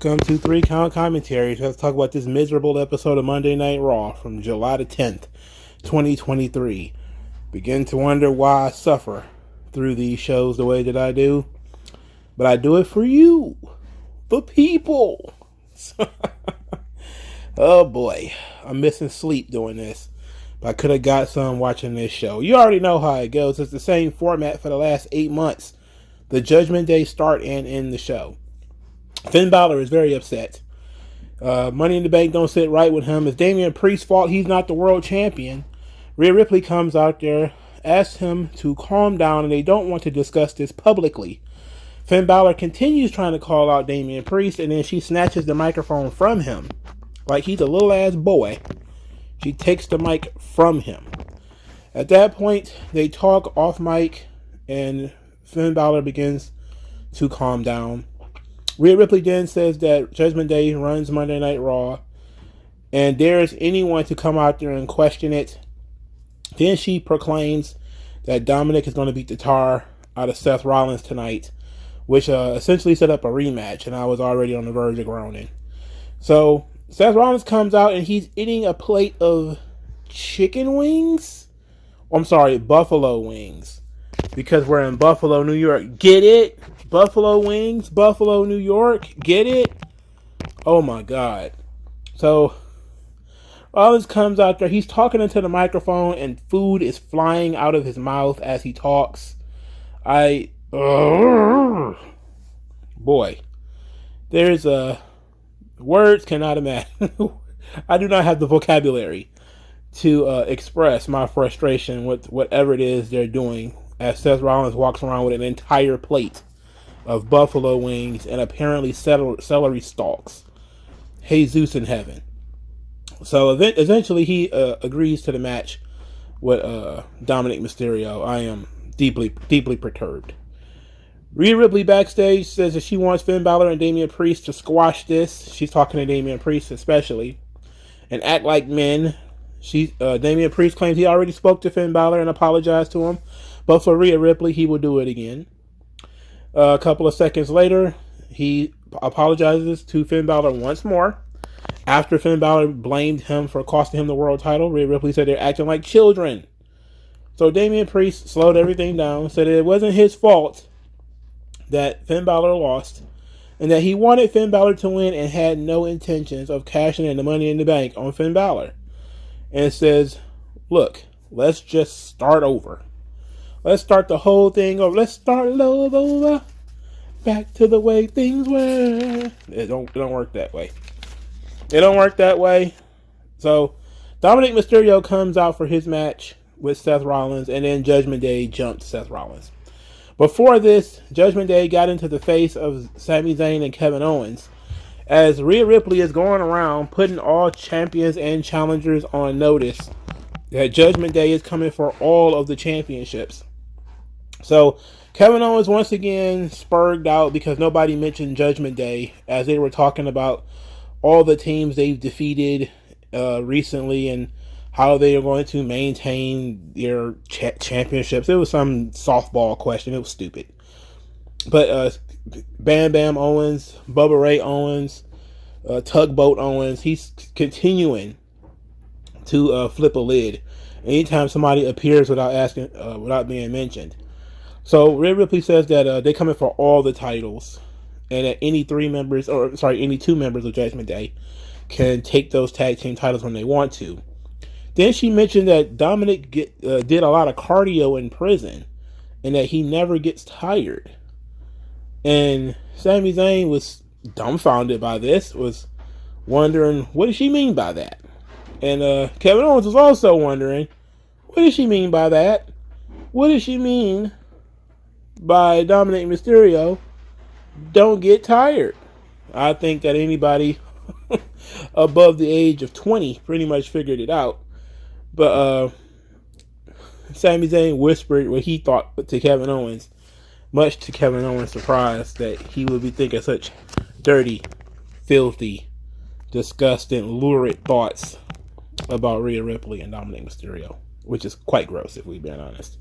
Welcome to 3 Count Commentaries. Let's talk about this miserable episode of Monday Night Raw from July the 10th, 2023. Begin to wonder why I suffer through these shows the way that I do. But I do it for you, the people. Oh boy, I'm missing sleep doing this. But I could have got some watching this show. You already know how it goes. It's the same format for the last 8 months. The Judgment Day start and end the show. Finn Balor is very upset. Money in the Bank don't sit right with him. It's Damian Priest's fault he's not the world champion. Rhea Ripley comes out there, asks him to calm down, and they don't want to discuss this publicly. Finn Balor continues trying to call out Damian Priest, and then she snatches the microphone from him. Like he's a little ass boy. She takes the mic from him. At that point, they talk off mic, and Finn Balor begins to calm down. Rhea Ripley then says that Judgment Day runs Monday Night Raw and dares anyone to come out there and question it. Then she proclaims that Dominic is going to beat the tar out of Seth Rollins tonight, which essentially set up a rematch, and I was already on the verge of groaning. So Seth Rollins comes out and he's eating a plate of chicken wings. I'm sorry, buffalo wings. Because we're in Buffalo, New York. Get it? Buffalo wings, Buffalo, New York. Get it? Oh my God. So Rollins comes out there. He's talking into the microphone and food is flying out of his mouth as he talks. Boy. There's words cannot imagine. I do not have the vocabulary to express my frustration with whatever it is they're doing as Seth Rollins walks around with an entire plate of buffalo wings and apparently celery stalks. Jesus in heaven. So eventually he agrees to the match with Dominic Mysterio. I am deeply, deeply perturbed. Rhea Ripley backstage says that she wants Finn Balor and Damian Priest to squash this. She's talking to Damian Priest especially. And act like men. Damian Priest claims he already spoke to Finn Balor and apologized to him. But for Rhea Ripley, he will do it again. A couple of seconds later, he apologizes to Finn Balor once more. After Finn Balor blamed him for costing him the world title, Rhea Ripley said they're acting like children. So Damian Priest slowed everything down, said it wasn't his fault that Finn Balor lost, and that he wanted Finn Balor to win and had no intentions of cashing in the Money in the Bank on Finn Balor. And says, look, let's just start over. Let's start the whole thing over. Let's start love over. Back to the way things were. It don't work that way. It don't work that way. So Dominic Mysterio comes out for his match with Seth Rollins, and then Judgment Day jumped Seth Rollins. Before this, Judgment Day got into the face of Sami Zayn and Kevin Owens, as Rhea Ripley is going around putting all champions and challengers on notice that Judgment Day is coming for all of the championships. So Kevin Owens once again spurred out because nobody mentioned Judgment Day, as they were talking about all the teams they've defeated recently and how they are going to maintain their championships. It was some softball question. It was stupid. But Bam Bam Owens, Bubba Ray Owens, Tugboat Owens, he's continuing to flip a lid anytime somebody appears without being mentioned. So Rhea Ripley says that they're coming for all the titles, and that any two members of Judgment Day can take those tag team titles when they want to. Then she mentioned that Dominic did a lot of cardio in prison, and that he never gets tired. And Sami Zayn was dumbfounded by this, was wondering, what does she mean by that? And Kevin Owens was also wondering, what does she mean by that? What does she mean by Dominic Mysterio don't get tired? I think that anybody above the age of 20 pretty much figured it out. But Sami Zayn whispered what he thought to Kevin Owens, much to Kevin Owens' surprise that he would be thinking such dirty, filthy, disgusting, lurid thoughts about Rhea Ripley and Dominic Mysterio, which is quite gross if we're being honest.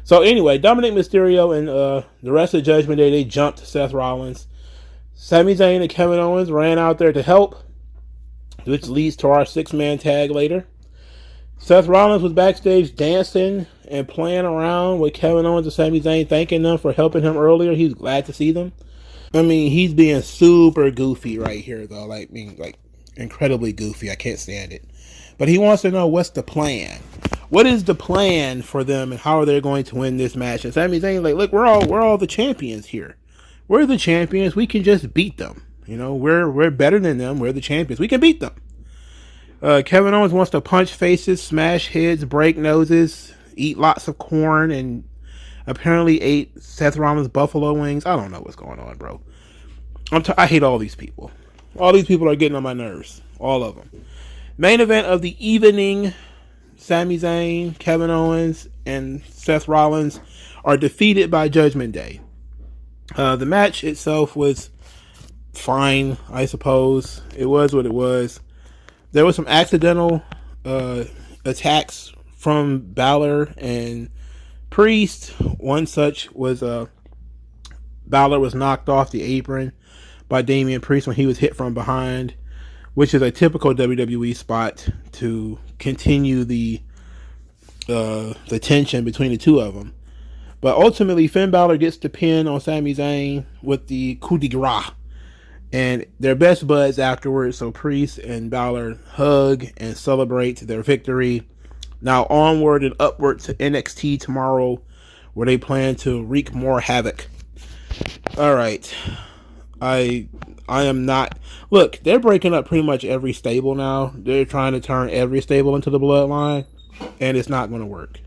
So anyway, Dominic Mysterio and the rest of Judgment Day, they jumped Seth Rollins. Sami Zayn and Kevin Owens ran out there to help, which leads to our 6-man tag later. Seth Rollins was backstage dancing and playing around with Kevin Owens and Sami Zayn, thanking them for helping him earlier. He's glad to see them. I mean, he's being super goofy right here, though. Like incredibly goofy. I can't stand it. But he wants to know what's the plan. What is the plan for them, and how are they going to win this match? And Sami Zayn, like, look, we're all the champions here. We're the champions. We can just beat them. You know, we're better than them. We're the champions. We can beat them. Kevin Owens wants to punch faces, smash heads, break noses, eat lots of corn, and apparently ate Seth Rollins' buffalo wings. I don't know what's going on, bro. I hate all these people. All these people are getting on my nerves. All of them. Main event of the evening, Sami Zayn, Kevin Owens, and Seth Rollins are defeated by Judgment Day. The match itself was fine, I suppose. It was what it was. There was some accidental attacks from Balor and Priest. One such was Balor was knocked off the apron by Damian Priest when he was hit from behind, which is a typical WWE spot to continue the tension between the two of them. But ultimately, Finn Balor gets the pin on Sami Zayn with the coup de grace. And they're best buds afterwards, so Priest and Balor hug and celebrate their victory. Now onward and upward to NXT tomorrow, where they plan to wreak more havoc. Alright. I am not... Look, they're breaking up pretty much every stable now. They're trying to turn every stable into the Bloodline, and it's not going to work.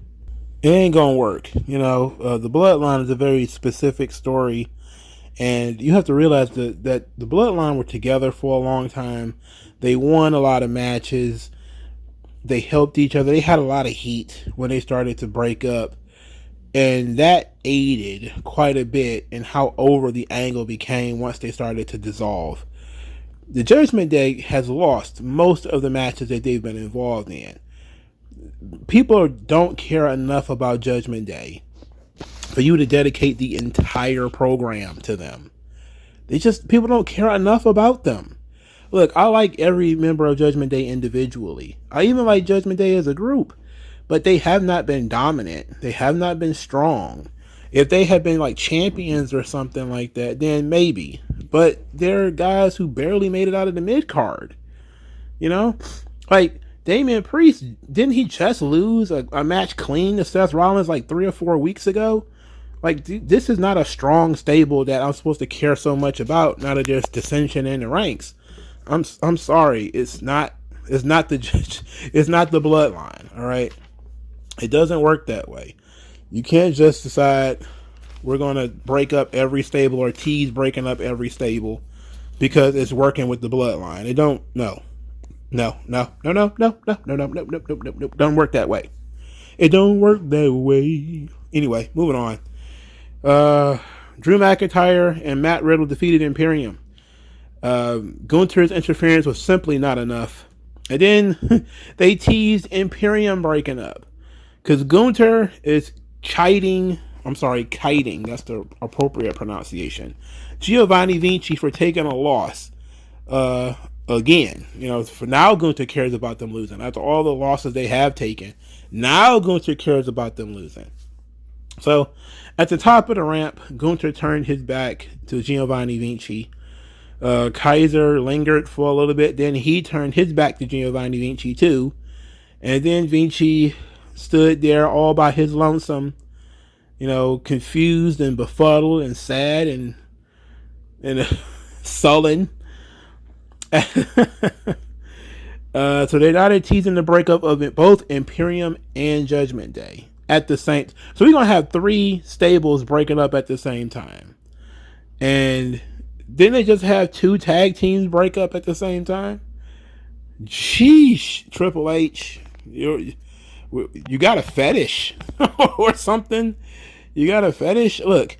It ain't going to work. You know, the Bloodline is a very specific story. And you have to realize that the Bloodline were together for a long time. They won a lot of matches. They helped each other. They had a lot of heat when they started to break up. And that aided quite a bit in how over the angle became once they started to dissolve. The Judgment Day has lost most of the matches that they've been involved in. People don't care enough about Judgment Day for you to dedicate the entire program to them. People don't care enough about them. Look, I like every member of Judgment Day individually. I even like Judgment Day as a group, but they have not been dominant. They have not been strong. If they had been like champions or something like that, then maybe. But they're guys who barely made it out of the mid card. You know, like Damian Priest, didn't he just lose a match clean to Seth Rollins like 3 or 4 weeks ago? Like, this is not a strong stable that I'm supposed to care so much about now that there's dissension in the ranks. I'm sorry. It's not the Bloodline. All right. It doesn't work that way. You can't just decide we're going to break up every stable or tease breaking up every stable because it's working with the Bloodline. It don't, no. No. Don't work that way. It don't work that way. Anyway, moving on. Drew McIntyre and Matt Riddle defeated Imperium. Gunther's interference was simply not enough. And then they teased Imperium breaking up. Because Gunther is kiting, that's the appropriate pronunciation, Giovanni Vinci for taking a loss. Again, you know, for now Gunther cares about them losing. After all the losses they have taken, now Gunther cares about them losing. So, at the top of the ramp, Gunther turned his back to Giovanni Vinci. Kaiser lingered for a little bit, then he turned his back to Giovanni Vinci too. And then Vinci stood there all by his lonesome, you know, confused and befuddled and sad and sullen. So they started teasing the breakup of both Imperium and Judgment Day at the same. So we're gonna have 3 stables breaking up at the same time, and then they just have 2 tag teams break up at the same time. Sheesh, Triple H, you got a fetish or something? You got a fetish? Look,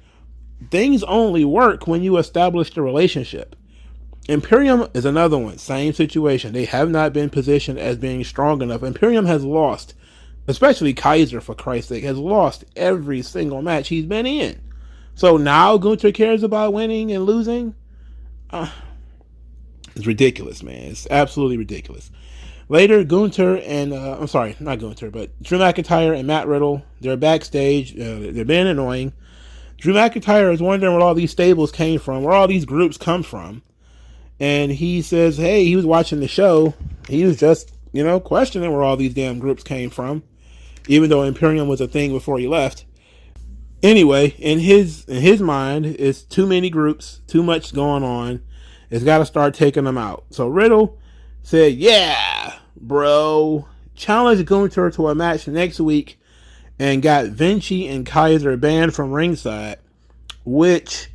things only work when you establish the relationship. Imperium is another one. Same situation. They have not been positioned as being strong enough. Imperium has lost, especially Kaiser, for Christ's sake, has lost every single match he's been in. So now Gunther cares about winning and losing? It's ridiculous, man. It's absolutely ridiculous. Later, Gunther and I'm sorry, not Gunther, but Drew McIntyre and Matt Riddle, they're backstage. They're being annoying. Drew McIntyre is wondering where all these stables came from, where all these groups come from. And he says, hey, he was watching the show. He was just, questioning where all these damn groups came from, even though Imperium was a thing before he left. Anyway, in his mind, it's too many groups, too much going on. It's got to start taking them out. So Riddle said, yeah, bro, challenged Gunther to a match next week and got Vinci and Kaiser banned from ringside, which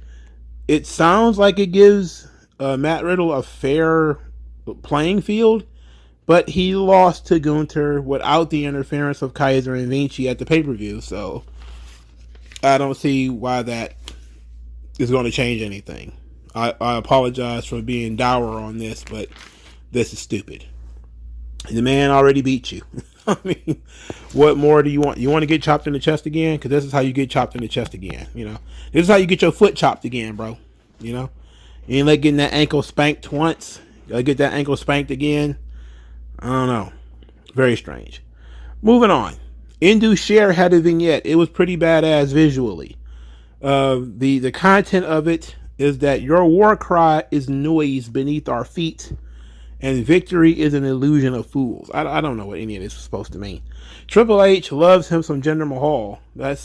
it sounds like it gives Matt Riddle a fair playing field, but he lost to Gunther without the interference of Kaiser and Vinci at the pay-per-view, so I don't see why that is going to change anything. I apologize for being dour on this, but this is stupid. The man already beat you. I mean, what more do you want? You want to get chopped in the chest again? Because this is how you get chopped in the chest again. This is how you get your foot chopped again, bro. You ain't like getting that ankle spanked once. You gotta get that ankle spanked again. I don't know. Very strange. Moving on. Indus Sher had a vignette. It was pretty badass visually. The content of it is that your war cry is noise beneath our feet, and victory is an illusion of fools. I don't know what any of this is supposed to mean. Triple H loves him some Jinder Mahal.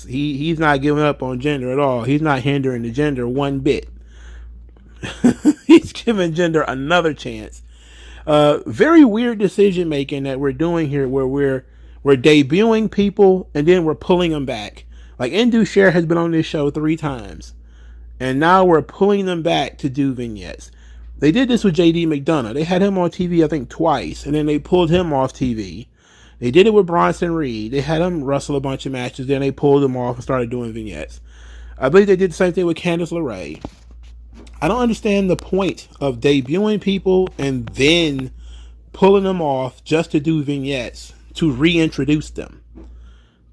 He's not giving up on Jinder at all. He's not hindering the Jinder one bit. He's giving Jinder another chance. Very weird decision making that we're doing here, where we're debuting people and then we're pulling them back. Like Indus Sher has been on this show 3 times, and now we're pulling them back to do vignettes. They did this with JD McDonough. They had him on TV, I think, twice, and then they pulled him off TV. They did it with Bronson Reed. They had him wrestle a bunch of matches, then they pulled him off and started doing vignettes. I believe they did the same thing with Candice LeRae. I don't understand the point of debuting people and then pulling them off just to do vignettes to reintroduce them.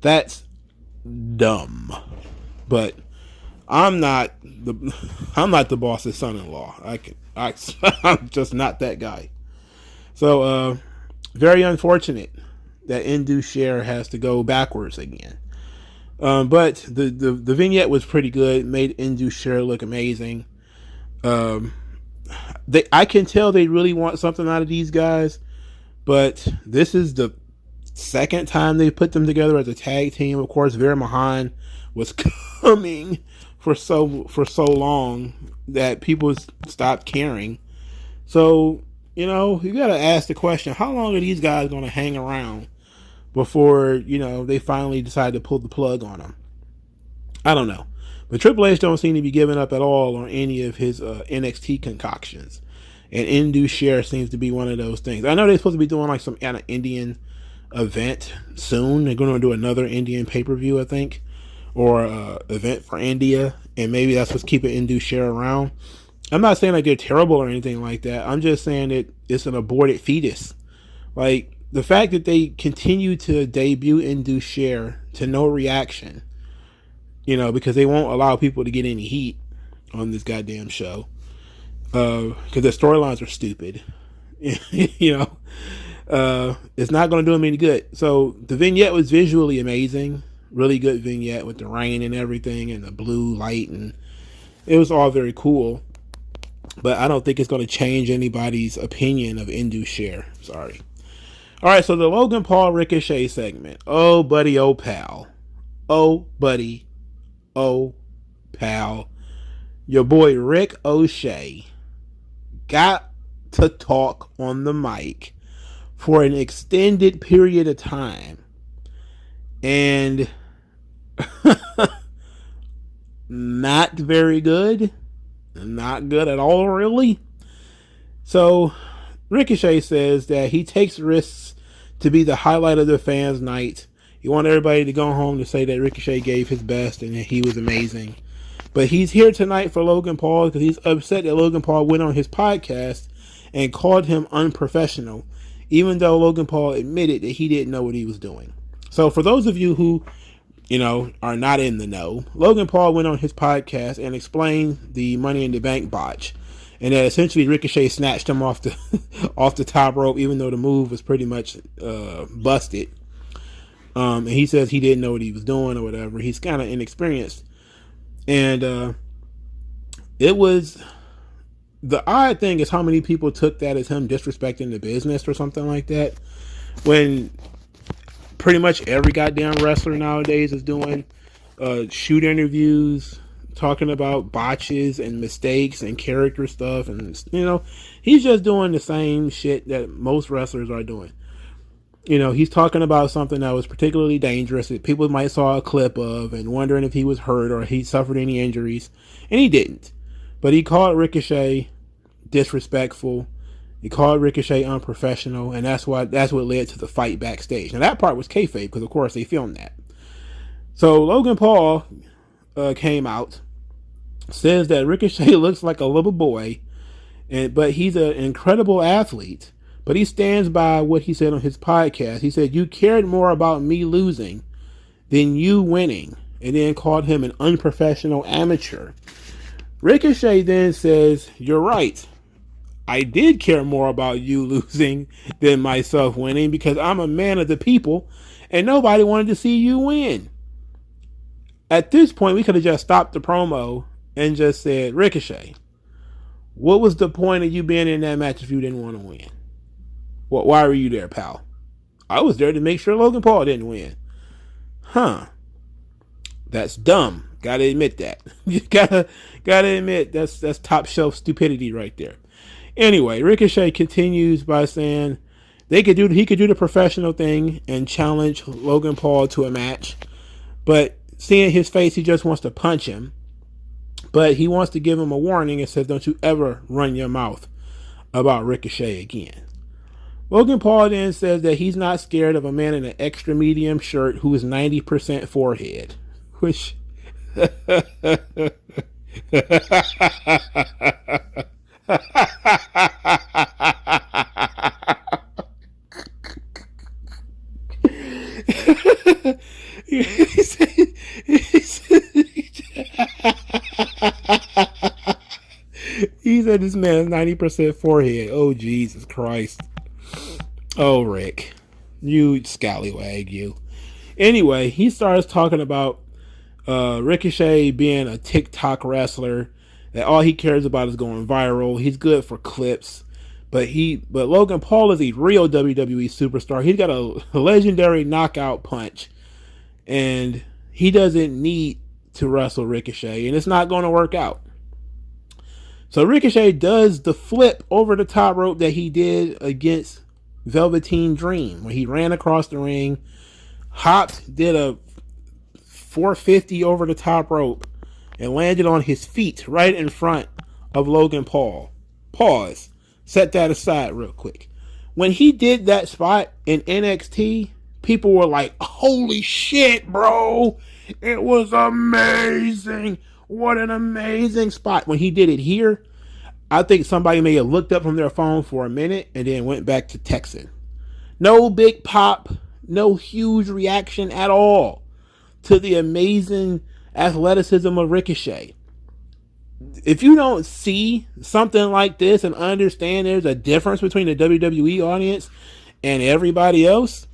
That's dumb. But I'm not the boss's son-in-law. I'm just not that guy. So very unfortunate that Indus Sher has to go backwards again. But the vignette was pretty good. It made Indus Sher look amazing. I can tell they really want something out of these guys, but this is the second time they put them together as a tag team. Of course, Veer Mahan was coming for so long that people stopped caring. So, you gotta ask the question, how long are these guys gonna hang around before, they finally decide to pull the plug on them? I don't know. But Triple H don't seem to be giving up at all on any of his NXT concoctions. And Indus Sher seems to be one of those things. I know they're supposed to be doing like some kind of Indian event soon. They're going to do another Indian pay-per-view, I think. Or event for India. And maybe that's what's keeping Indus Sher around. I'm not saying like they're terrible or anything like that. I'm just saying that it's an aborted fetus. Like, the fact that they continue to debut Indus Sher to no reaction, because they won't allow people to get any heat on this goddamn show. Because the storylines are stupid. It's not going to do them any good. So the vignette was visually amazing. Really good vignette with the rain and everything and the blue light. And it was all very cool. But I don't think it's going to change anybody's opinion of Indus Sher. Sorry. All right, so the Logan Paul Ricochet segment. Oh, buddy, oh, pal. Oh, buddy. Oh, pal. Your boy Rick O'Shea got to talk on the mic for an extended period of time. And not very good. Not good at all, really. So Ricochet says that he takes risks to be the highlight of the fans' night. He wanted everybody to go home to say that Ricochet gave his best and that he was amazing. But he's here tonight for Logan Paul because he's upset that Logan Paul went on his podcast and called him unprofessional, even though Logan Paul admitted that he didn't know what he was doing. So for those of you who, are not in the know, Logan Paul went on his podcast and explained the Money in the Bank botch. and that essentially Ricochet snatched him off the off the top rope, even though the move was pretty much busted. And he says he didn't know what he was doing or whatever. He's kind of inexperienced, and it was. The odd thing is how many people took that as him disrespecting the business or something like that, when pretty much every goddamn wrestler nowadays is doing shoot interviews, talking about botches and mistakes and character stuff, and he's just doing the same shit that most wrestlers are doing. He's talking about something that was particularly dangerous that people might saw a clip of and wondering if he was hurt or he suffered any injuries, and he didn't. But he called Ricochet disrespectful. He called Ricochet unprofessional, and that's what led to the fight backstage. Now that part was kayfabe because of course they filmed that. So Logan Paul came out, says that Ricochet looks like a little boy, but he's an incredible athlete. But he stands by what he said on his podcast. He said, "You cared more about me losing than you winning," and then called him an unprofessional amateur. Ricochet then says, "You're right. I did care more about you losing than myself winning because I'm a man of the people and nobody wanted to see you win." At this point, we could have just stopped the promo and just said, "Ricochet, what was the point of you being in that match if you didn't want to win? Why were you there, pal?" "I was there to make sure Logan Paul didn't win." Huh. That's dumb. Gotta admit that. You gotta admit that's top shelf stupidity right there. Anyway, Ricochet continues by saying he could do the professional thing and challenge Logan Paul to a match, but seeing his face, he just wants to punch him. But he wants to give him a warning and says, "Don't you ever run your mouth about Ricochet again." Logan Paul then says that he's not scared of a man in an extra medium shirt who is 90% forehead, which he said this man's 90% forehead. Oh, Jesus Christ. Oh, Rick. You scallywag, you. Anyway, he starts talking about Ricochet being a TikTok wrestler, that all he cares about is going viral. He's good for clips, but Logan Paul is a real WWE superstar. He's got a legendary knockout punch, and he doesn't need to wrestle Ricochet, and it's not going to work out. So Ricochet does the flip over the top rope that he did against Velveteen Dream, when he ran across the ring, hopped, did a 450 over the top rope, and landed on his feet right in front of Logan Paul. Pause. Set that aside real quick. When he did that spot in NXT, people were like, "Holy shit, bro. It was amazing. What an amazing spot." When he did it here, I think somebody may have looked up from their phone for a minute and then went back to texting. No big pop, no huge reaction at all to the amazing athleticism of Ricochet. If you don't see something like this and understand there's a difference between the WWE audience and everybody else,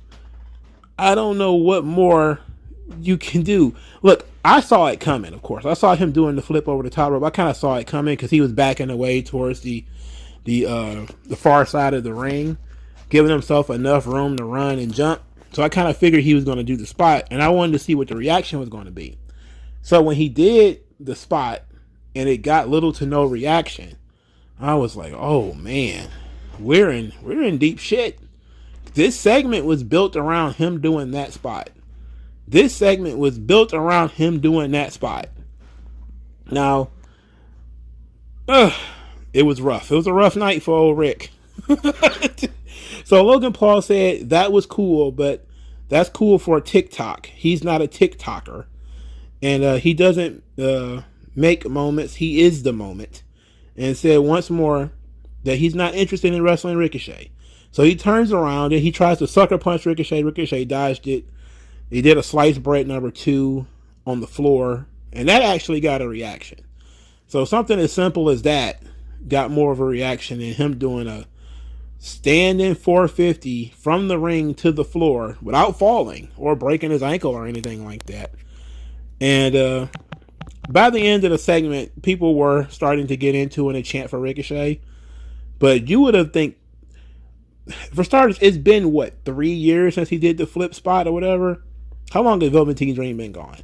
I don't know what more you can do. Look, I saw it coming, of course. I saw him doing the flip over the top rope. I kind of saw it coming because he was backing away towards the far side of the ring, giving himself enough room to run and jump. So I kind of figured he was going to do the spot, and I wanted to see what the reaction was going to be. So when he did the spot and it got little to no reaction, I was like, "Oh man, we're in deep shit." This segment was built around him doing that spot. This segment was built around him doing that spot. Now, it was rough. It was a rough night for old Rick. So Logan Paul said that was cool, but that's cool for TikTok. He's not a TikToker. And he doesn't make moments. He is the moment. And said once more that he's not interested in wrestling Ricochet. So he turns around and he tries to sucker punch Ricochet. Ricochet dodged it. He did a sliced bread number 2 on the floor, and that actually got a reaction. So something as simple as that got more of a reaction than him doing a standing 450 from the ring to the floor without falling or breaking his ankle or anything like that. And by the end of the segment, people were starting to get into and a chant for Ricochet. But you would have think, for starters, it's been, 3 years since he did the flip spot or whatever? How long has Velveteen Dream been gone?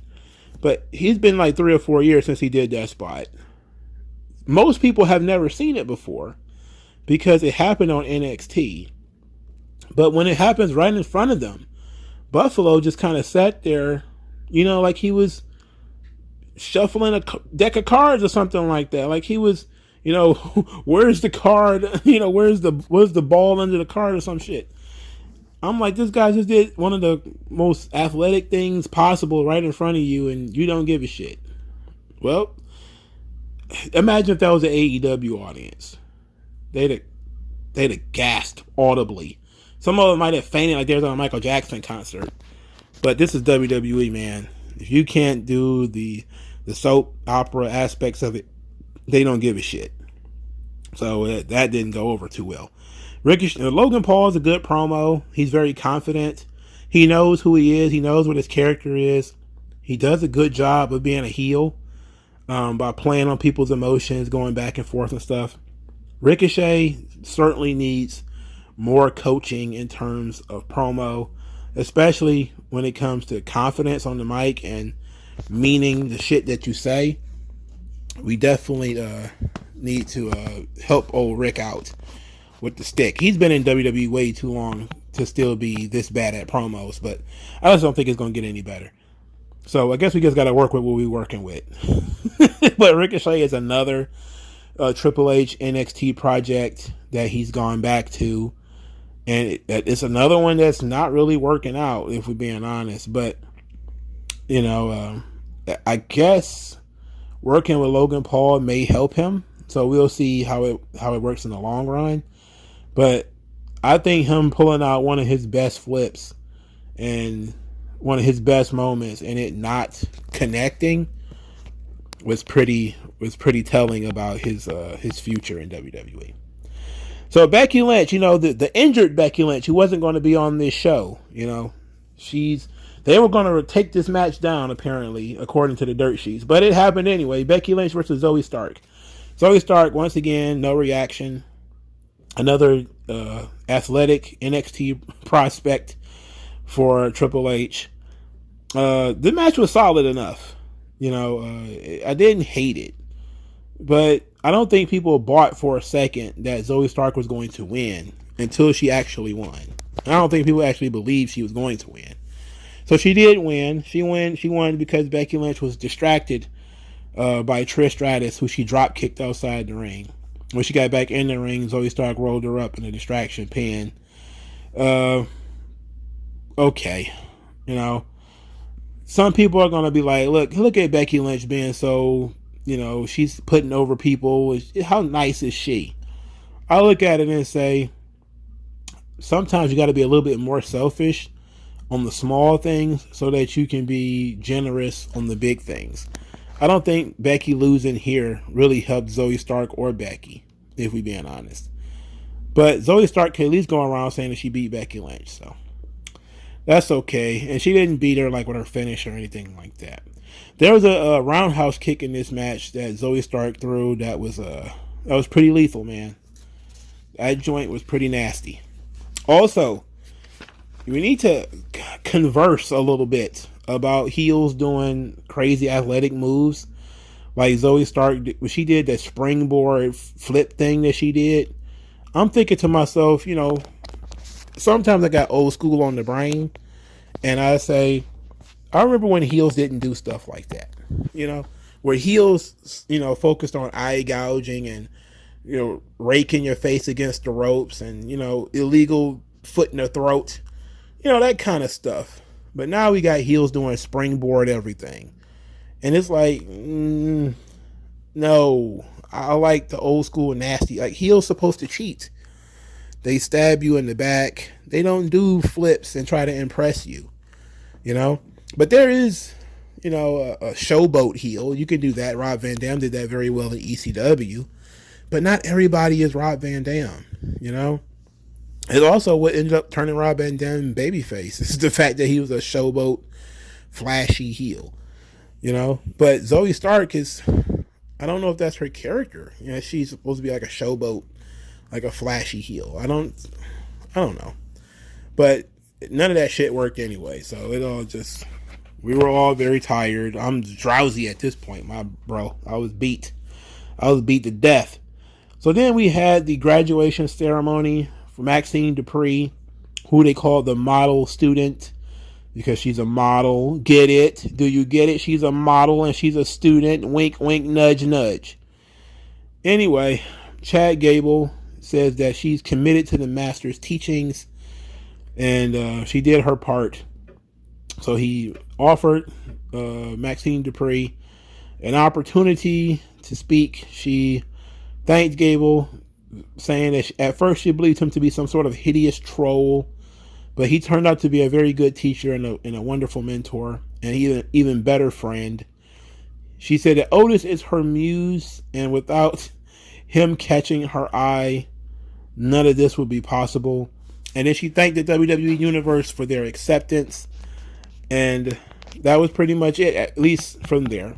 But he's been like 3 or 4 years since he did that spot. Most people have never seen it before because it happened on NXT. But when it happens right in front of them, Buffalo just kind of sat there, like he was shuffling a deck of cards or something like that. Like he was, where's the card? Where's the ball under the card or some shit? I'm like, this guy just did one of the most athletic things possible right in front of you, and you don't give a shit. Well, imagine if that was an AEW audience. They'd have gasped audibly. Some of them might have fainted like they was on a Michael Jackson concert. But this is WWE, man. If you can't do the soap opera aspects of it, they don't give a shit. So that didn't go over too well. Logan Paul is a good promo. He's very confident. He knows who he is. He knows what his character is. He does a good job of being a heel by playing on people's emotions, going back and forth and stuff. Ricochet certainly needs more coaching in terms of promo, especially when it comes to confidence on the mic and meaning the shit that you say. We definitely need to help old Rick out with the stick. He's been in WWE way too long to still be this bad at promos, but I just don't think it's going to get any better. So I guess we just got to work with what we're working with. But Ricochet is another Triple H NXT project that he's gone back to, and it's another one that's not really working out, if we're being honest. But I guess working with Logan Paul may help him, so we'll see how it works in the long run. But I think him pulling out one of his best flips and one of his best moments and it not connecting was pretty telling about his future in WWE. So Becky Lynch, the injured Becky Lynch, who wasn't going to be on this show, they were going to take this match down, apparently, according to the dirt sheets. But it happened anyway. Becky Lynch versus Zoe Stark. Zoe Stark, once again, no reaction. Another athletic NXT prospect for Triple H. The match was solid enough. I didn't hate it. But I don't think people bought for a second that Zoe Stark was going to win until she actually won. I don't think people actually believed she was going to win. So she did win. She won because Becky Lynch was distracted by Trish Stratus, who she drop kicked outside the ring. When she got back in the ring, Zoe Stark rolled her up in a distraction pin. Okay. Some people are going to be like, look at Becky Lynch being so, she's putting over people. How nice is she? I look at it and say, sometimes you got to be a little bit more selfish on the small things so that you can be generous on the big things. I don't think Becky losing here really helped Zoe Stark or Becky, if we're being honest. But Zoe Stark can at least go around saying that she beat Becky Lynch, so that's okay. And she didn't beat her like with her finish or anything like that. There was a roundhouse kick in this match that Zoe Stark threw that was pretty lethal, man. That joint was pretty nasty. Also, we need to converse a little bit about heels doing crazy athletic moves. Like Zoe Stark, when she did that springboard flip thing that she did, I'm thinking to myself, sometimes I got old school on the brain, and I say, I remember when heels didn't do stuff like that, where heels, focused on eye gouging and, raking your face against the ropes and, illegal foot in the throat, that kind of stuff. But now we got heels doing springboard everything. And it's like, no, I like the old school nasty. Like, heels supposed to cheat. They stab you in the back. They don't do flips and try to impress you, But there is, a showboat heel. You can do that. Rob Van Dam did that very well in ECW. But not everybody is Rob Van Dam, you know? It also what ended up turning Rob Van Dam babyface is the fact that he was a showboat, flashy heel, you know? But Zoe Stark is, I don't know if that's her character. You know, she's supposed to be like a showboat, like a flashy heel. I don't know. But none of that shit worked anyway. So it all just, we were all very tired. I'm drowsy at this point, my bro. I was beat to death. So then we had the graduation ceremony for Maxine Dupree, who they call the model student because she's a model. Get it? Do you get it? She's a model and she's a student. Wink, wink, nudge, nudge. Anyway, Chad Gable says that she's committed to the master's teachings and she did her part. So he offered Maxine Dupree an opportunity to speak. She thanked Gable, saying that at first she believed him to be some sort of hideous troll, but he turned out to be a very good teacher and a wonderful mentor, and even better friend. She said that Otis is her muse, and without him catching her eye, none of this would be possible. And then she thanked the WWE Universe for their acceptance, and that was pretty much it, at least from there.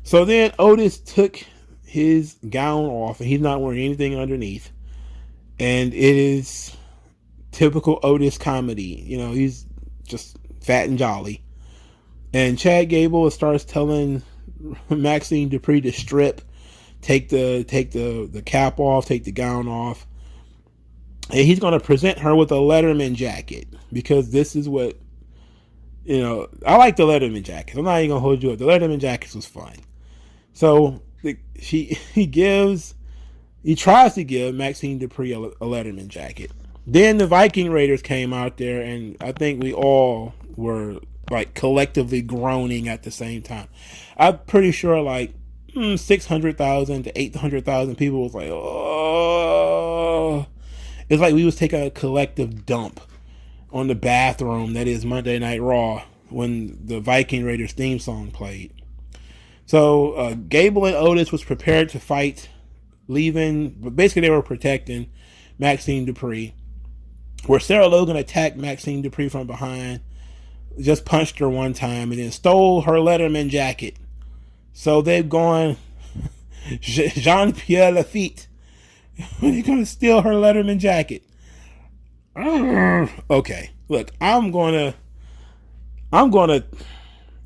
So then Otis took his gown off, and he's not wearing anything underneath, and it is typical Otis comedy. You know, he's just fat and jolly. And Chad Gable starts telling Maxine Dupree to strip, take the cap off, take the gown off, and he's going to present her with a Letterman jacket, because this is what, you know, I like the Letterman jackets. I'm not even going to hold you up. The Letterman jackets was fun. So he tries to give Maxine Dupree a Letterman jacket. Then the Viking Raiders came out there, and I think we all were like collectively groaning at the same time. I'm pretty sure like 600,000 to 800,000 people was like, oh. It's like we was taking a collective dump on the bathroom that is Monday Night Raw when the Viking Raiders theme song played. So Gable and Otis was prepared to fight, leaving, but basically they were protecting Maxine Dupree, where Sarah Logan attacked Maxine Dupree from behind, just punched her one time, and then stole her Letterman jacket. So they've gone Jean-Pierre Lafitte. You're going to steal her Letterman jacket. Okay, look, I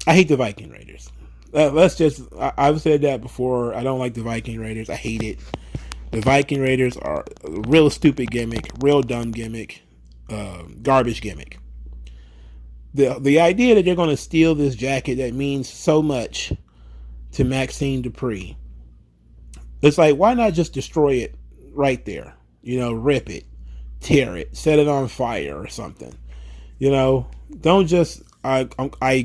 hate the Viking Raiders. I've said that before. I don't like the Viking Raiders. I hate it. The Viking Raiders are a real stupid gimmick, real dumb gimmick, garbage gimmick. The idea that they're going to steal this jacket that means so much to Maxine Dupree, it's like, why not just destroy it right there? You know, rip it, tear it, set it on fire or something. You know, don't just, I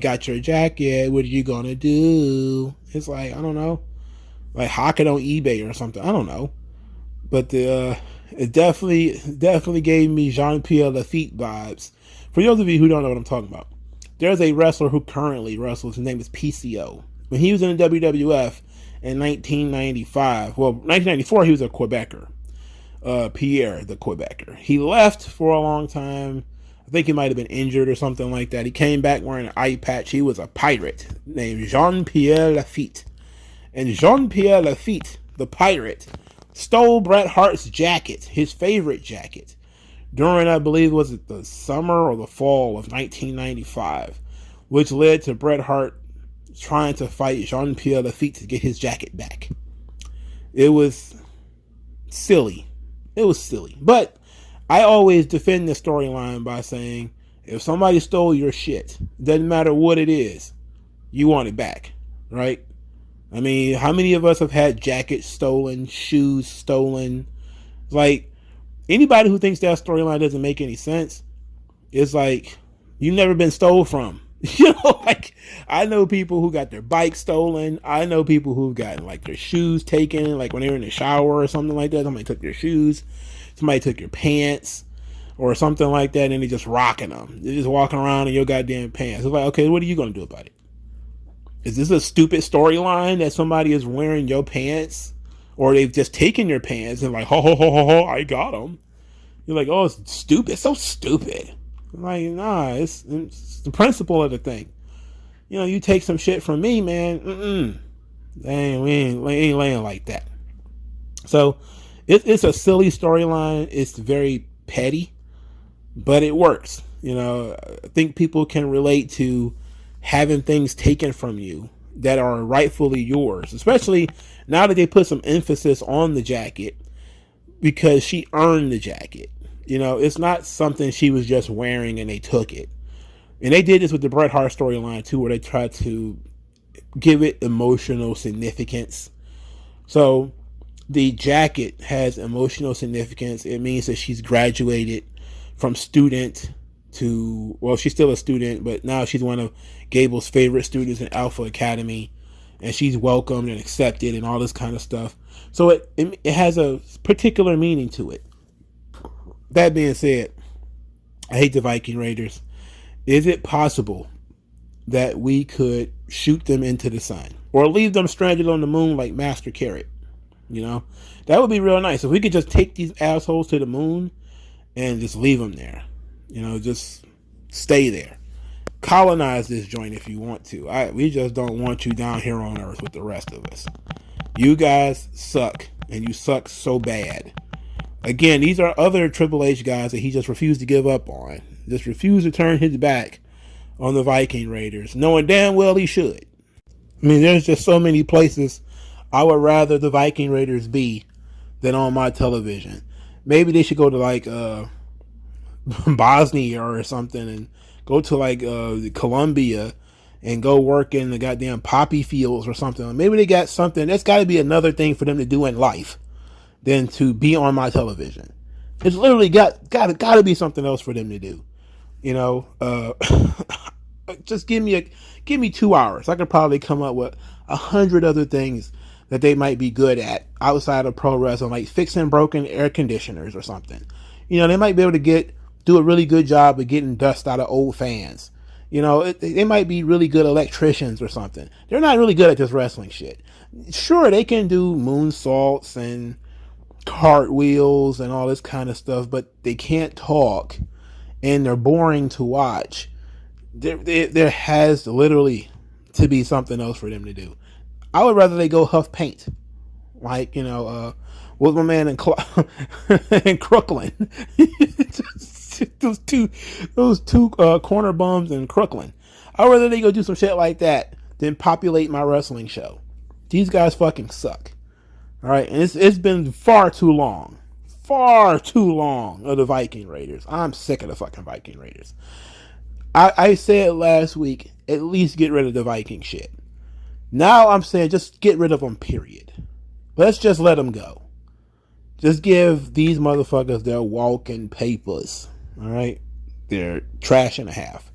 got your jacket, what are you going to do? It's like, I don't know, like hawk it on eBay or something. I don't know. But it definitely gave me Jean-Pierre Lafitte vibes. For those of you who don't know what I'm talking about, there's a wrestler who currently wrestles. His name is PCO. When he was in the WWF in 1995, well, 1994, he was a Quebecer. Pierre, the Quebecer. He left for a long time. I think he might have been injured or something like that. He came back wearing an eye patch. He was a pirate named Jean-Pierre Lafitte. And Jean-Pierre Lafitte, the pirate, stole Bret Hart's jacket, his favorite jacket, during, I believe, was it the summer or the fall of 1995, which led to Bret Hart trying to fight Jean-Pierre Lafitte to get his jacket back. It was silly. It was silly. But I always defend the storyline by saying, if somebody stole your shit, doesn't matter what it is, you want it back, right? I mean, how many of us have had jackets stolen, shoes stolen? Like, anybody who thinks that storyline doesn't make any sense, it's like, you've never been stole from. You know, like, I know people who got their bikes stolen. I know people who've gotten, like, their shoes taken, like when they were in the shower or something like that. Somebody took their shoes. Somebody took your pants or something like that, and they just rocking them. They're just walking around in your goddamn pants. It's like, okay, what are you going to do about it? Is this a stupid storyline that somebody is wearing your pants or they've just taken your pants and like, ho ho ho ho ho, I got them. You're like, oh, it's stupid. It's so stupid. I'm like, nah, it's the principle of the thing. You know, you take some shit from me, man. We ain't laying like that. So it's a silly storyline. It's very petty, but it works. You know, I think people can relate to having things taken from you that are rightfully yours, especially now that they put some emphasis on the jacket because she earned the jacket. You know, it's not something she was just wearing and they took it. And they did this with the Bret Hart storyline too, where they tried to give it emotional significance. So the jacket has emotional significance. It means that she's graduated from student to, well, she's still a student, but now she's one of Gable's favorite students in Alpha Academy, and she's welcomed and accepted and all this kind of stuff. So it has a particular meaning to it. That being said, I hate the Viking Raiders. Is it possible that we could shoot them into the sun or leave them stranded on the moon like Master Carrot? You know, that would be real nice. If we could just take these assholes to the moon and just leave them there, you know, just stay there. Colonize this joint if you want to. We just don't want you down here on Earth with the rest of us. You guys suck, and you suck so bad. Again, these are other Triple H guys that he just refused to give up on. Just refused to turn his back on the Viking Raiders, knowing damn well he should. I mean, there's just so many places I would rather the Viking Raiders be than on my television. Maybe they should go to like Bosnia or something, and go to like Colombia and go work in the goddamn poppy fields or something. Maybe they got something. That's got to be another thing for them to do in life than to be on my television. It's literally got to be something else for them to do. You know, just give me 2 hours. I could probably come up with 100 other things that they might be good at outside of pro wrestling, like fixing broken air conditioners or something. You know, they might be able to do a really good job of getting dust out of old fans. You know, they might be really good electricians or something. They're not really good at this wrestling shit. Sure, they can do moonsaults and cartwheels and all this kind of stuff, but they can't talk, and they're boring to watch. There has literally to be something else for them to do. I would rather they go huff paint, like, you know, with my man in Crooklyn. those two corner bums in Crooklyn. I'd rather they go do some shit like that than populate my wrestling show. These guys fucking suck. All right, and it's been far too long of the Viking Raiders. I'm sick of the fucking Viking Raiders. I said last week, at least get rid of the Viking shit. Now I'm saying just get rid of them, period. Let's just let them go. Just give these motherfuckers their walking papers. All right? They're trash and a half.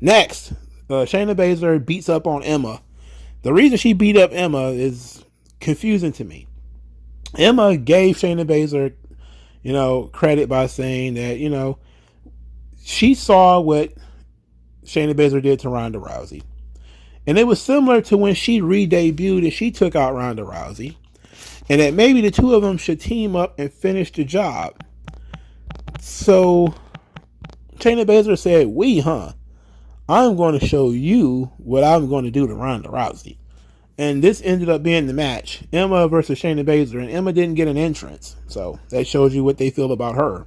Next, Shayna Basler beats up on Emma. The reason she beat up Emma is confusing to me. Emma gave Shayna Basler, you know, credit by saying that, you know, she saw what Shayna Basler did to Ronda Rousey. And it was similar to when she re-debuted and she took out Ronda Rousey. And that maybe the two of them should team up and finish the job. So Shayna Basler said, I'm going to show you what I'm going to do to Ronda Rousey. And this ended up being the match. Emma versus Shayna Basler. And Emma didn't get an entrance. So that shows you what they feel about her.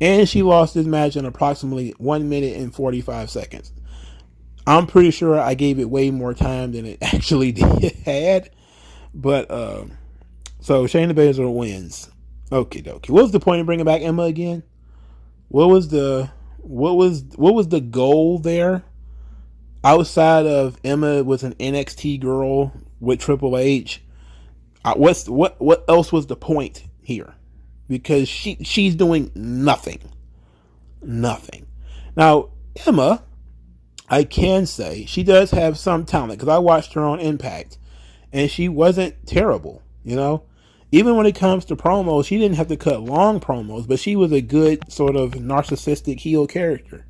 And she lost this match in approximately 1 minute and 45 seconds. I'm pretty sure I gave it way more time than it actually had. But, so Shayna Basler wins. Okie dokie. What was the point of bringing back Emma again? What was the goal there? Outside of Emma was an NXT girl with Triple H. What else was the point here? Because she's doing nothing. Now, Emma, I can say she does have some talent because I watched her on Impact and she wasn't terrible, you know. Even when it comes to promos, she didn't have to cut long promos, but she was a good sort of narcissistic heel character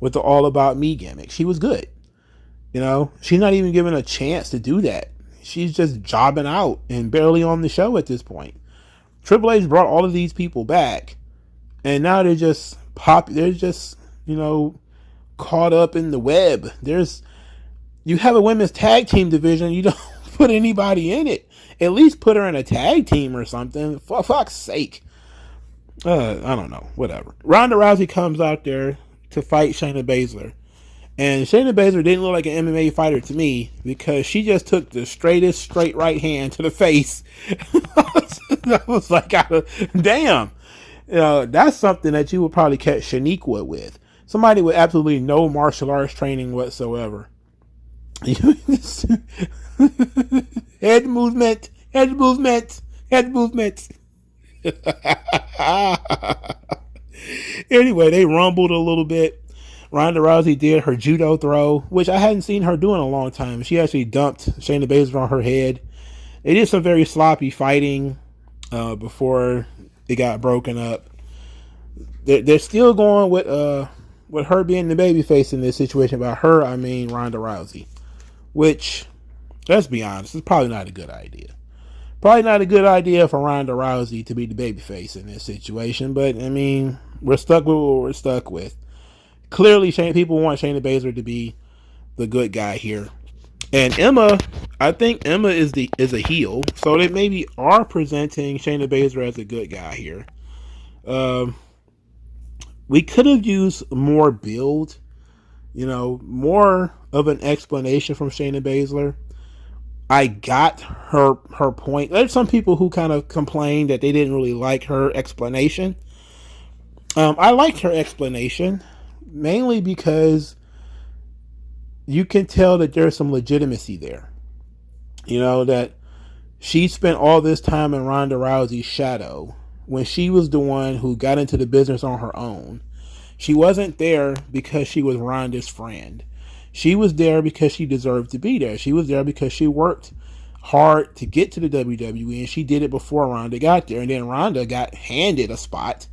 with the all about me gimmick. She was good. You know, she's not even given a chance to do that she's just jobbing out and barely on the show at this point. Triple H brought all of these people back, and now they're just they're just, caught up in the web. You have a women's tag team division, you don't put anybody in it. At least put her in a tag team or something. For fuck's sake. I don't know. Whatever. Ronda Rousey comes out there to fight Shayna Basler. And Shayna Basler didn't look like an MMA fighter to me because she just took the straightest straight right hand to the face. I was like, damn. That's something that you would probably catch Shaniqua with. Somebody with absolutely no martial arts training whatsoever. Head movement. Anyway, they rumbled a little bit. Ronda Rousey did her judo throw, which I hadn't seen her do in a long time. She actually dumped Shayna Baszler on her head. They did some very sloppy fighting before it got broken up. They're still going with her being the babyface in this situation. By her, I mean Ronda Rousey, which, let's be honest, is probably not a good idea. Probably not a good idea for Ronda Rousey to be the babyface in this situation, but I mean, we're stuck with what we're stuck with. Clearly, people want Shayna Baszler to be the good guy here. And I think Emma is a heel, so they maybe are presenting Shayna Baszler as a good guy here. We could have used more build, more of an explanation from Shayna Baszler. I got her point. There's some people who kind of complained that they didn't really like her explanation. I liked her explanation. Mainly because you can tell that there's some legitimacy there. That she spent all this time in Ronda Rousey's shadow when she was the one who got into the business on her own. She wasn't there because she was Ronda's friend. She was there because she deserved to be there. She was there because she worked hard to get to the WWE, and she did it before Ronda got there. And then Ronda got handed a spot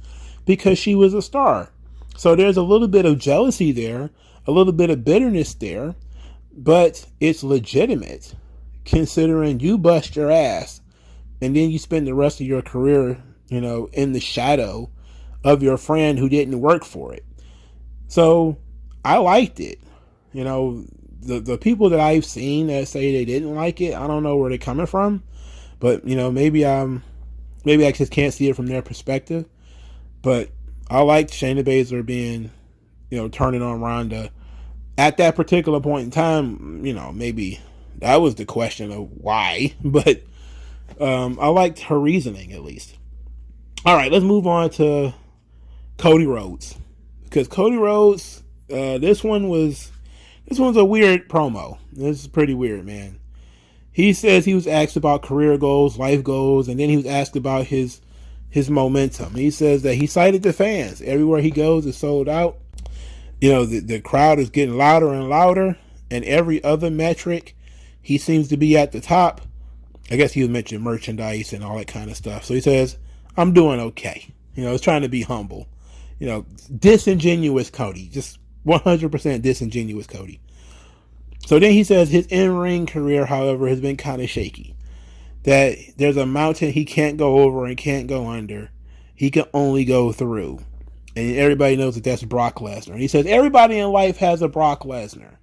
because she was a star. So there's a little bit of jealousy there, a little bit of bitterness there, but it's legitimate considering you bust your ass and then you spend the rest of your career, in the shadow of your friend who didn't work for it. So I liked it. The people that I've seen that say they didn't like it, I don't know where they're coming from, but maybe I just can't see it from their perspective. But I liked Shayna Baszler being, turning on Ronda at that particular point in time. Maybe that was the question of why, but I liked her reasoning at least. All right, let's move on to Cody Rhodes, because Cody Rhodes, this one's a weird promo. This is pretty weird, man. He says he was asked about career goals, life goals, and then he was asked about his momentum. He says that he cited the fans. Everywhere he goes is sold out. The crowd is getting louder and louder, and every other metric, he seems to be at the top. I guess he was mentioning merchandise and all that kind of stuff. So he says, I'm doing okay. He's trying to be humble. Disingenuous Cody. Just 100% disingenuous Cody. So then he says his in-ring career, however, has been kind of shaky. That there's a mountain he can't go over and can't go under. He can only go through. And everybody knows that that's Brock Lesnar. And he says everybody in life has a Brock Lesnar.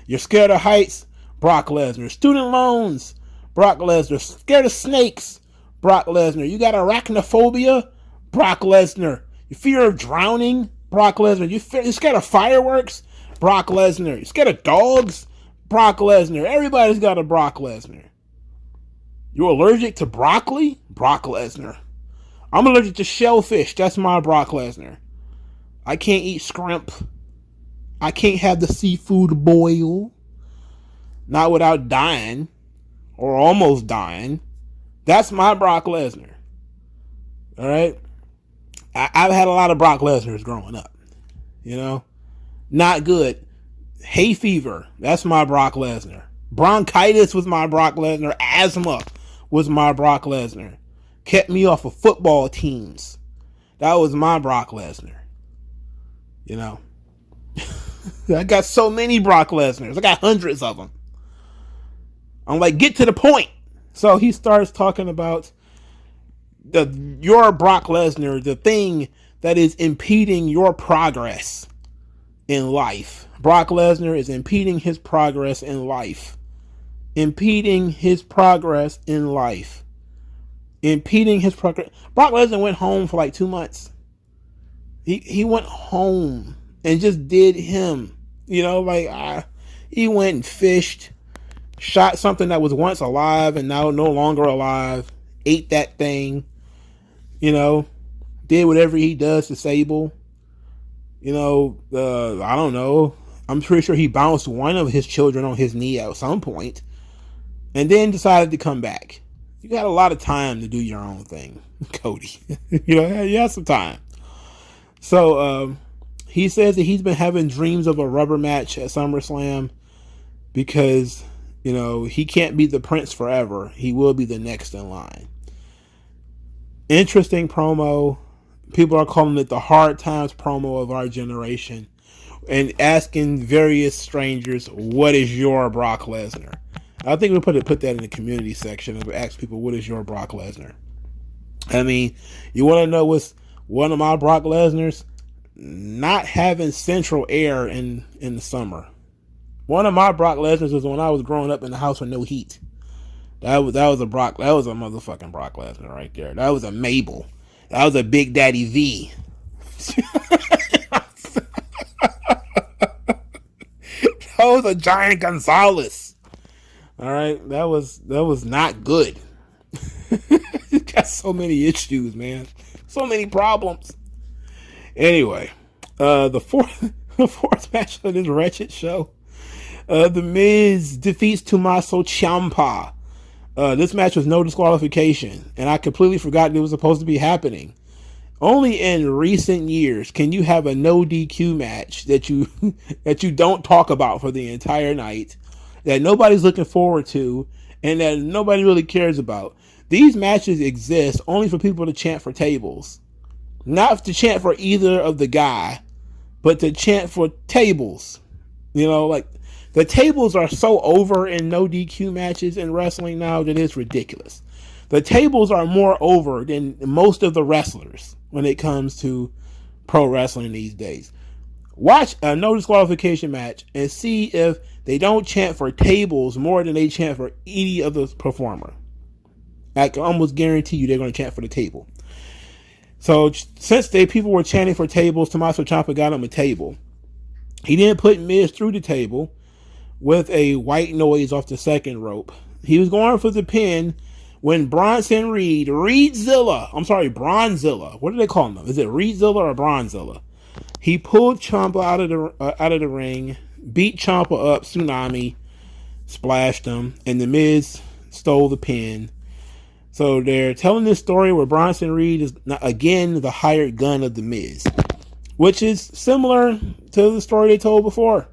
You're scared of heights? Brock Lesnar. Student loans? Brock Lesnar. Scared of snakes? Brock Lesnar. You got arachnophobia? Brock Lesnar. You fear of drowning? Brock Lesnar. You scared of fireworks? Brock Lesnar. You scared of dogs? Brock Lesnar. Everybody's got a Brock Lesnar. You're allergic to broccoli? Brock Lesnar. I'm allergic to shellfish. That's my Brock Lesnar. I can't eat shrimp. I can't have the seafood boil. Not without dying. Or almost dying. That's my Brock Lesnar. Alright? I've had a lot of Brock Lesnars growing up. Not good. Hay fever. That's my Brock Lesnar. Bronchitis was my Brock Lesnar. Asthma was my Brock Lesnar. Kept me off of football teams. That was my Brock Lesnar. I got so many Brock Lesnars. I got hundreds of them. I'm like, get to the point. So he starts talking about your Brock Lesnar, the thing that is impeding your progress in life. Brock Lesnar is impeding his progress in life. Impeding his progress in life. Impeding his progress. Brock Lesnar went home for like 2 months. He went home and just did him. You know, like he went and fished, shot something that was once alive and now no longer alive, ate that thing, you know, did whatever he does to Sable. You know, I don't know. I'm pretty sure he bounced one of his children on his knee at some point and then decided to come back. You got a lot of time to do your own thing, Cody. You know, you have some time. So he says that he's been having dreams of a rubber match at SummerSlam because, you know, he can't be the prince forever. He will be the next in line. Interesting promo. People are calling it the hard times promo of our generation and asking various strangers, what is your Brock Lesnar? I think we put that in the community section and ask people, what is your Brock Lesnar? I mean, you want to know what's one of my Brock Lesnar's? Not having central air in the summer. One of my Brock Lesnar's was when I was growing up in the house with no heat. That was a motherfucking Brock Lesnar right there. That was a Mabel. That was a Big Daddy V. That was a Giant Gonzalez. All right, that was not good. Got so many issues, man. So many problems. Anyway, the fourth match of this wretched show, The Miz defeats Tommaso Ciampa. This match was no disqualification, and I completely forgot it was supposed to be happening. Only in recent years can you have a no DQ match that you don't talk about for the entire night, that nobody's looking forward to, and that nobody really cares about. These matches exist only for people to chant for tables. Not to chant for either of the guy, but to chant for tables. You know, like, the tables are so over in no DQ matches in wrestling now that it's ridiculous. The tables are more over than most of the wrestlers when it comes to pro wrestling these days. Watch a no disqualification match and see if they don't chant for tables more than they chant for any other performer. I can almost guarantee you they're going to chant for the table. So since people were chanting for tables, Tommaso Ciampa got him a table. He didn't put Miz through the table with a white noise off the second rope. He was going for the pin when Bronzilla. What do they call him? Is it Reedzilla or Bronzilla? He pulled Ciampa out of the ring, beat Ciampa up, tsunami, splashed him, and the Miz stole the pin. So they're telling this story where Bronson Reed is, again, the hired gun of the Miz, which is similar to the story they told before.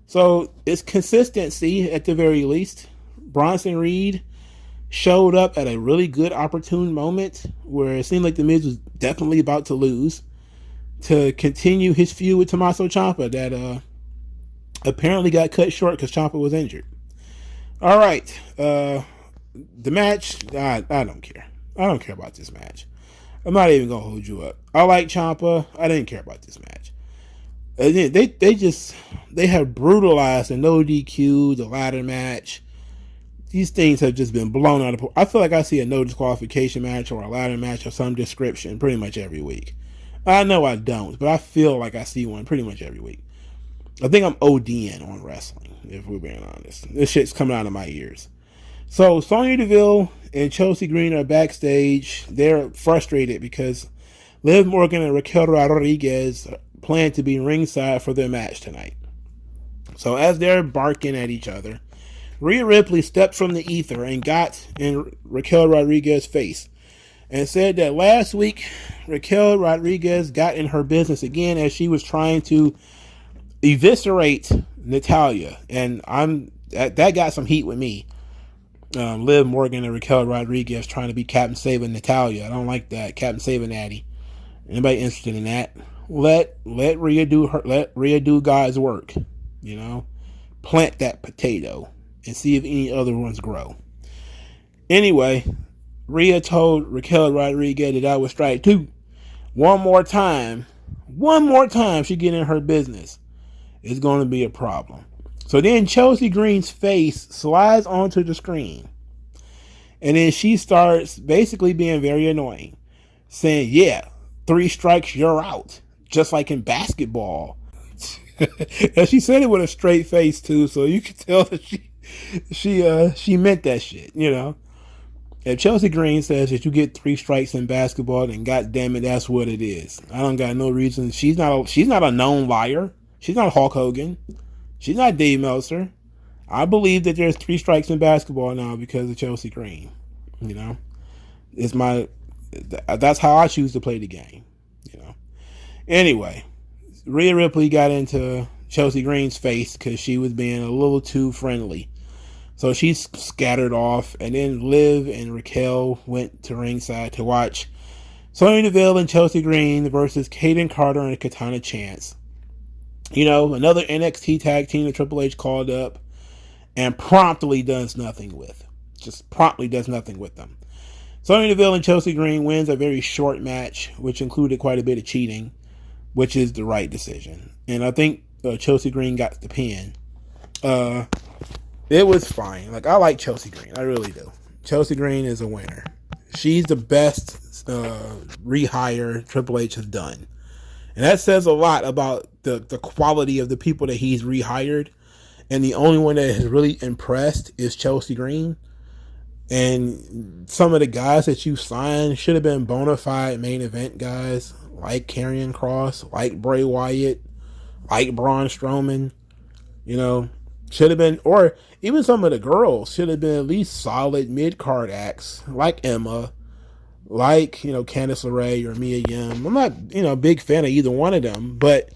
So it's consistency at the very least. Bronson Reed showed up at a really good opportune moment where it seemed like the Miz was definitely about to lose to continue his feud with Tommaso Ciampa that apparently got cut short because Ciampa was injured. All right. The match, I don't care. I don't care about this match. I'm not even going to hold you up. I like Ciampa. I didn't care about this match. They have brutalized the no DQ, the ladder match. These things have just been blown out of. I feel like I see a no disqualification match or a ladder match of some description pretty much every week. I know I don't, but I feel like I see one pretty much every week. I think I'm ODing on wrestling, if we're being honest. This shit's coming out of my ears. So Sonya Deville and Chelsea Green are backstage. They're frustrated because Liv Morgan and Raquel Rodriguez plan to be ringside for their match tonight. So as they're barking at each other, Rhea Ripley stepped from the ether and got in Raquel Rodriguez's face and said that last week Raquel Rodriguez got in her business again as she was trying to eviscerate Natalya. And that got some heat with me. Liv Morgan and Raquel Rodriguez trying to be Captain Saving Natalya. I don't like that. Captain Saving Natty. Anybody interested in that? Let Rhea do God's work. You know, plant that potato. and see if any other ones grow. Anyway, Rhea told Raquel Rodriguez that was strike 2. One more time she get in her business, it's going to be a problem. So then Chelsea Green's face slides onto the screen. And then she starts basically being very annoying, saying, yeah, 3 strikes, you're out. Just like in basketball. And she said it with a straight face too, so you could tell that she meant that shit, you know. If Chelsea Green says that you get 3 strikes in basketball, then goddamn it, that's what it is. I don't got no reason. She's not a known liar. She's not Hulk Hogan. She's not Dave Meltzer. I believe that there's 3 strikes in basketball now because of Chelsea Green. You know, that's how I choose to play the game. You know. Anyway, Rhea Ripley got into Chelsea Green's face because she was being a little too friendly. So she scattered off, and then Liv and Raquel went to ringside to watch Sonya Deville and Chelsea Green versus Kaden Carter and Katana Chance. You know, another NXT tag team that Triple H called up and promptly does nothing with. Just promptly does nothing with them. Sonya Deville and Chelsea Green wins a very short match, which included quite a bit of cheating, which is the right decision. And I think Chelsea Green got the pin. It was fine. Like, I like Chelsea Green. I really do. Chelsea Green is a winner. She's the best rehire Triple H has done. And that says a lot about the quality of the people that he's rehired. And the only one that has really impressed is Chelsea Green. And some of the guys that you signed should have been bona fide main event guys, like Karrion Kross, like Bray Wyatt, like Braun Strowman. You know, should have been, or even some of the girls should have been at least solid mid-card acts, like Emma, like, you know, Candice LeRae or Mia Yim. I'm not, you know, a big fan of either one of them, but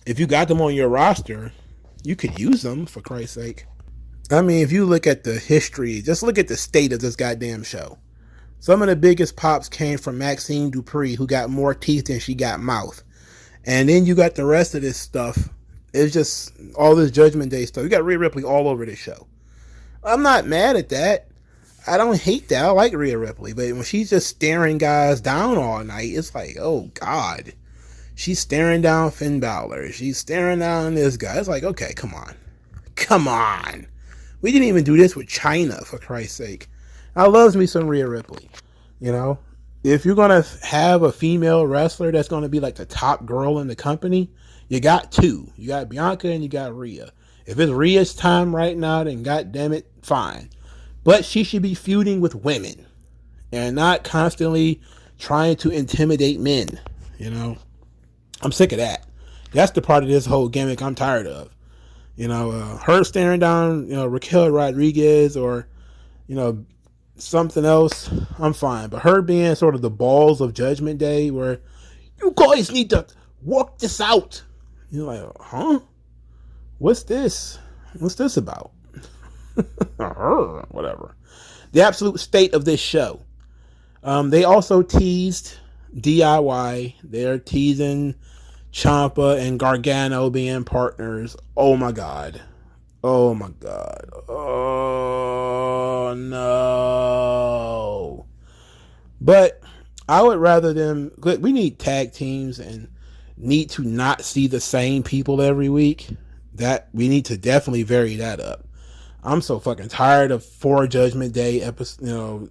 if you got them on your roster, you could use them, for Christ's sake. I mean, if you look at the history, just look at the state of this goddamn show. Some of the biggest pops came from Maxine Dupree, who got more teeth than she got mouth. And then you got the rest of this stuff. It's just all this Judgment Day stuff. You got Rhea Ripley all over this show. I'm not mad at that. I don't hate that. I like Rhea Ripley. But when she's just staring guys down all night, it's like, oh, God. She's staring down Finn Balor. She's staring down this guy. It's like, okay, come on. Come on. We didn't even do this with China, for Christ's sake. I loves me some Rhea Ripley. You know? If you're going to have a female wrestler that's going to be like the top girl in the company, you got 2. You got Bianca and you got Rhea. If it's Rhea's time right now, then goddamn it, fine. But she should be feuding with women and not constantly trying to intimidate men. You know? I'm sick of that. That's the part of this whole gimmick I'm tired of. You know, her staring down, you know, Raquel Rodriguez or, you know, something else, I'm fine. But her being sort of the balls of Judgment Day where you guys need to work this out. You're like, huh? What's this? What's this about? Whatever. The absolute state of this show. They also teased DIY. They're teasing Ciampa and Gargano being partners. Oh my God. Oh my God. Oh no. But I would rather them. We need tag teams and need to not see the same people every week. That we need to definitely vary that up. I'm so fucking tired of 4 Judgment Day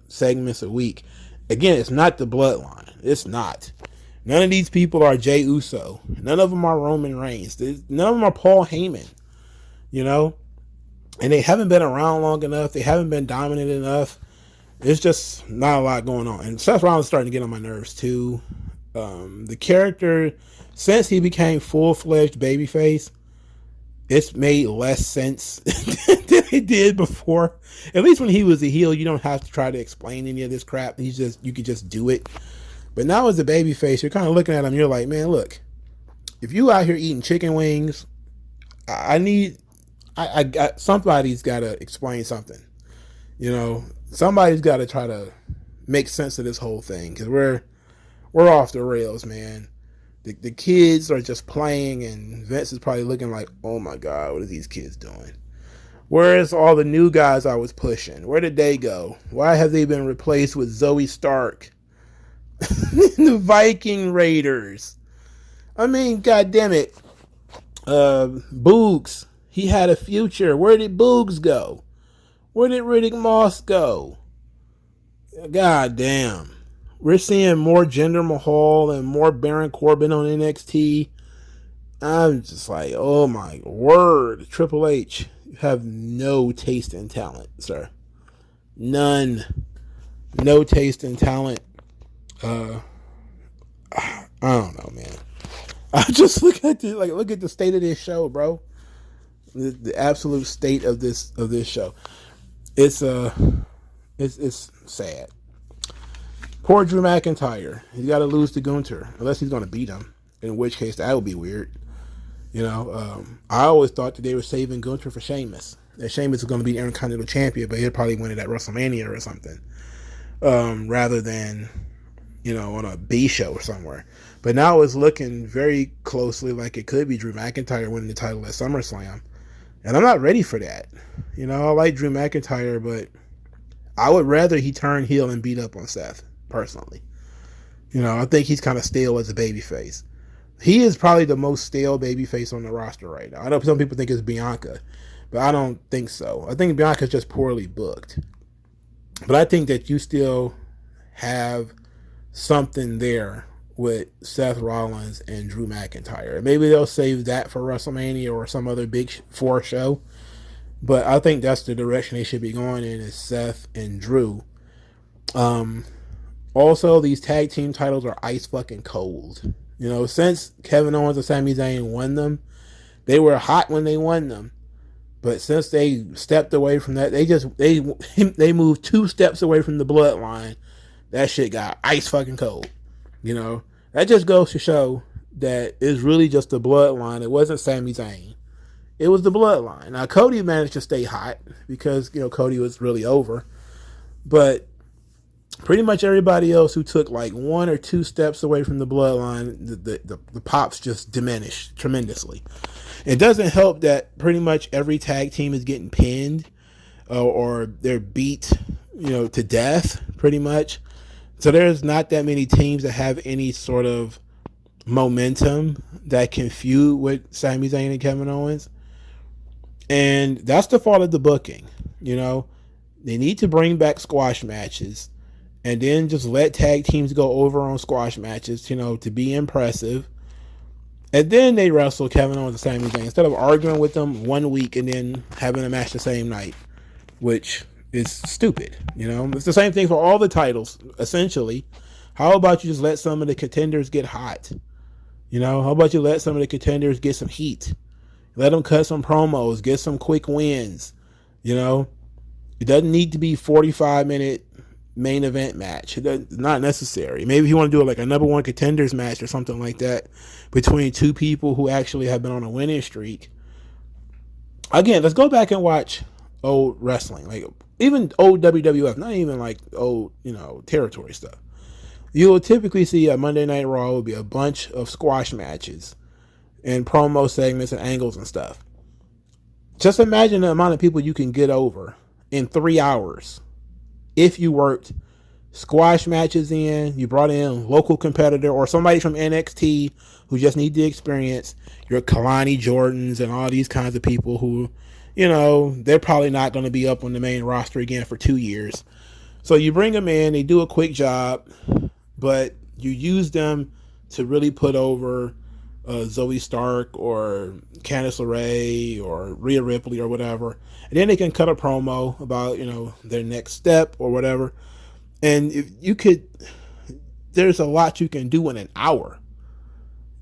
segments a week. Again, it's not the Bloodline. It's not. None of these people are Jey Uso. None of them are Roman Reigns. None of them are Paul Heyman. You know? And they haven't been around long enough. They haven't been dominant enough. There's just not a lot going on. And Seth Rollins is starting to get on my nerves too. The character, since he became full-fledged babyface, it's made less sense than it did before. At least when he was a heel, you don't have to try to explain any of this crap. You could just do it. But now as a babyface, you're kind of looking at him. You're like, man, look, if you out here eating chicken wings, I got somebody's got to explain something. You know, somebody's got to try to make sense of this whole thing because we're off the rails, man. The kids are just playing, and Vince is probably looking like, oh my God, what are these kids doing? Where's all the new guys I was pushing? Where did they go? Why have they been replaced with Zoe Stark? The Viking Raiders. I mean, god damn it. Boogs. He had a future. Where did Boogs go? Where did Riddick Moss go? God damn. We're seeing more Jinder Mahal and more Baron Corbin on NXT. I'm just like, oh my word. Triple H, you have no taste in talent, sir. None. No taste in talent. I don't know, man. I just look at the state of this show, bro. The absolute state of this show. It's sad. Poor Drew McIntyre. He's got to lose to Gunther, unless he's going to beat him. In which case, that would be weird. You know, I always thought that they were saving Gunther for Sheamus. That Sheamus was going to be the Intercontinental Champion, but he'll probably win it at WrestleMania or something, rather than, you know, on a B show or somewhere. But now it's looking very closely like it could be Drew McIntyre winning the title at SummerSlam. And I'm not ready for that. You know, I like Drew McIntyre, but I would rather he turn heel and beat up on Seth, personally. You know, I think he's kind of stale as a babyface. He is probably the most stale babyface on the roster right now. I know some people think it's Bianca, but I don't think so. I think Bianca's just poorly booked. But I think that you still have something there with Seth Rollins and Drew McIntyre. Maybe they'll save that for WrestleMania or some other big four show. But I think that's the direction they should be going in, is Seth and Drew. Also, these tag team titles are ice fucking cold. You know, since Kevin Owens and Sami Zayn won them, they were hot when they won them. But since they stepped away from that, they moved 2 steps away from the bloodline. That shit got ice fucking cold. You know, that just goes to show that it's really just the bloodline. It wasn't Sami Zayn. It was the bloodline. Now, Cody managed to stay hot because, you know, Cody was really over. But pretty much everybody else who took like 1 or 2 steps away from the bloodline, the pops just diminished tremendously. It doesn't help that pretty much every tag team is getting pinned or they're beat, you know, to death pretty much. So there's not that many teams that have any sort of momentum that can feud with Sami Zayn and Kevin Owens. And that's the fault of the booking. You know, they need to bring back squash matches and then just let tag teams go over on squash matches, you know, to be impressive. And then they wrestle Kevin Owens and Sami Zayn instead of arguing with them 1 week and then having a match the same night, which is stupid. You know, it's the same thing for all the titles, essentially. How about you just let some of the contenders get hot? You know, how about you let some of the contenders get some heat? Let them cut some promos, get some quick wins. You know, it doesn't need to be 45-minute main event match. It's not necessary. Maybe if you want to do like a number 1 contenders match or something like that between 2 people who actually have been on a winning streak. Again, let's go back and watch old wrestling, like even old WWF, not even like old, you know, territory stuff. You will typically see a Monday Night Raw will be a bunch of squash matches and promo segments and angles and stuff. Just imagine the amount of people you can get over in 3 hours if you worked squash matches in, you brought in local competitor or somebody from NXT who just need the experience, your Kalani Jordans and all these kinds of people who, you know, they're probably not going to be up on the main roster again for 2 years. So you bring them in, they do a quick job, but you use them to really put over Zoe Stark or Candice LeRae or Rhea Ripley or whatever. And then they can cut a promo about, you know, their next step or whatever. And if you could, there's a lot you can do in an hour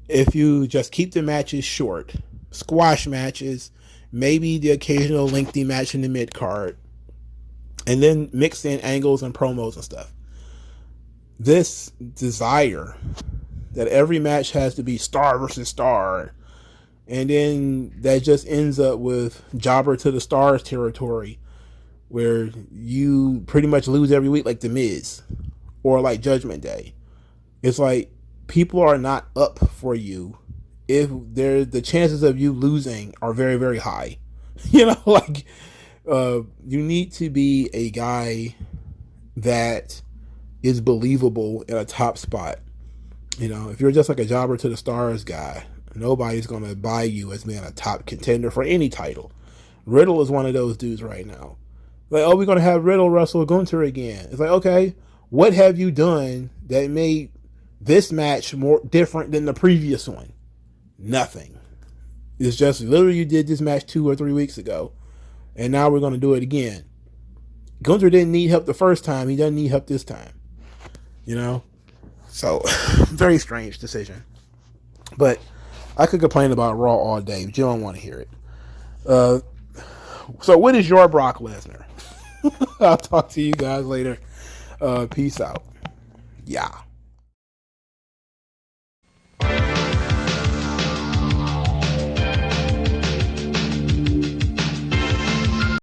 if you just keep the matches short. Squash matches, maybe the occasional lengthy match in the mid card, and then mix in angles and promos and stuff. This desire that every match has to be star versus star, and then that just ends up with jobber to the stars territory, where you pretty much lose every week, like The Miz or like Judgment Day. It's like people are not up for you if the chances of you losing are very, very high. You know, like you need to be a guy that is believable in a top spot. You know, if you're just like a jobber to the stars guy, nobody's going to buy you as being a top contender for any title. Riddle is one of those dudes right now. Like, oh, we're going to have Riddle wrestle Gunther again. It's like, okay, what have you done that made this match more different than the previous one? Nothing. It's just literally you did this match 2 or 3 weeks ago, and now we're going to do it again. Gunther didn't need help the first time. He doesn't need help this time. You know? So, very strange decision. But I could complain about Raw all day, but you don't want to hear it. So what is your Brock Lesnar? I'll talk to you guys later. Peace out. Yeah.